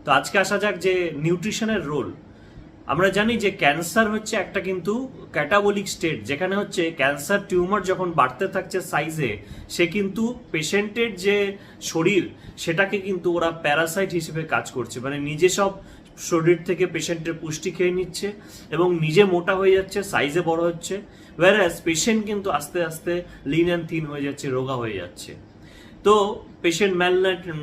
তো আজকে আসা যাক যে নিউট্রিশনের রোল। আমরা জানি যে ক্যান্সার হচ্ছে একটা কিন্তু ক্যাটাবলিক স্টেট, যেখানে হচ্ছে ক্যান্সার টিউমার যখন বাড়তে থাকছে সাইজে, সে কিন্তু পেশেন্টের যে শরীর সেটাকে কিন্তু ওরা প্যারাসাইট হিসেবে কাজ করছে, মানে নিজে সব শরীর থেকে পেশেন্টের পুষ্টি খেয়ে নিচ্ছে এবং নিজে মোটা হয়ে যাচ্ছে, সাইজে বড় হচ্ছে, ওয়ারাস পেশেন্ট কিন্তু আস্তে আস্তে লিন অ্যান্ড থিন হয়ে যাচ্ছে, রোগা হয়ে যাচ্ছে। তো পেশেন্ট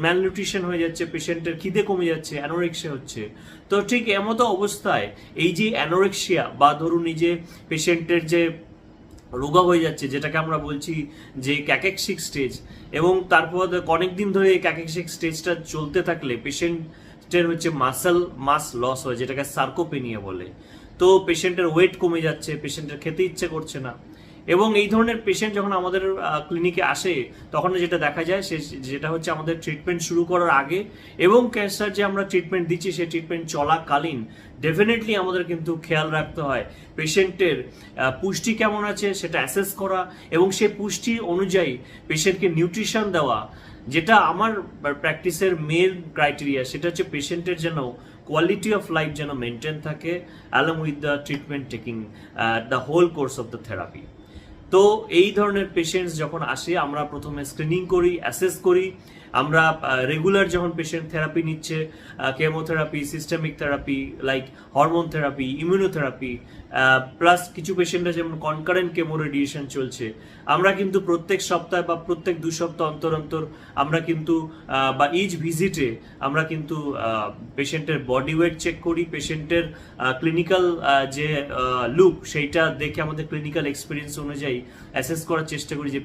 ম্যালনিউট্রিশন হয়ে যাচ্ছে, পেশেন্টের খিদে কমে যাচ্ছে, অ্যানোরেক্সিয়া হচ্ছে। তো ঠিক এমতো অবস্থায় এই যে অ্যানোরেক্সিয়া বা ধরুন এই যে পেশেন্টের যে রোগা হয়ে যাচ্ছে, যেটাকে আমরা বলছি যে ক্যাকেক্সিক স্টেজ, এবং তারপর অনেকদিন ধরে এই ক্যাকেক্সিক স্টেজটা চলতে থাকলে পেশেন্টের হচ্ছে মাসল মাস লস হয়, যেটাকে সার্কোপেনিয়া বলে। তো পেশেন্টের ওয়েট কমে যাচ্ছে, পেশেন্টের খেতে ইচ্ছে করছে না। এবং এই ধরনের পেশেন্ট যখন আমাদের ক্লিনিকে আসে, তখন যেটা দেখা যায় যেটা হচ্ছে আমাদের ট্রিটমেন্ট শুরু করার আগে এবং ক্যান্সার যে আমরা ট্রিটমেন্ট দিচ্ছি সেই ট্রিটমেন্ট চলাকালীন ডেফিনেটলি আমাদের কিন্তু খেয়াল রাখতে হয় পেশেন্টের পুষ্টি কেমন আছে সেটা অ্যাসেস করা, এবং সেই পুষ্টি অনুযায়ী পেশেন্টকে নিউট্রিশন দেওয়া। যেটা আমার প্র্যাকটিসের মেন ক্রাইটেরিয়া সেটা হচ্ছে পেশেন্টের যেন কোয়ালিটি অফ লাইফ যেন মেনটেন থাকে along with the treatment taking the whole course of the therapy. তো এই ধরনের পেশেন্টস যখন আসে, আমরা প্রথমে স্ক্রিনিং করি, অ্যাসেস করি। আমরা রেগুলার যখন পেশেন্ট থেরাপি নিচ্ছে, chemotherapy, systemic therapy like hormone therapy, immunotherapy, plus কিছু পেশেন্টরা যেমন কনকারেন্ট কেমো রেডিয়েশন চলছে, আমরা কিন্তু প্রত্যেক সপ্তাহে বা প্রত্যেক 2 সপ্তাহ অন্তর অন্তর আমরা কিন্তু বা ইচ ভিজিটে আমরা কিন্তু পেশেন্টের বডি ওয়েট চেক করি, পেশেন্টের ক্লিনিক্যাল যে লুক সেইটা দেখে আমাদের ক্লিনিক্যাল এক্সপিরিয়েন্স অনুযায়ী অ্যাসেস করার চেষ্টা করি যে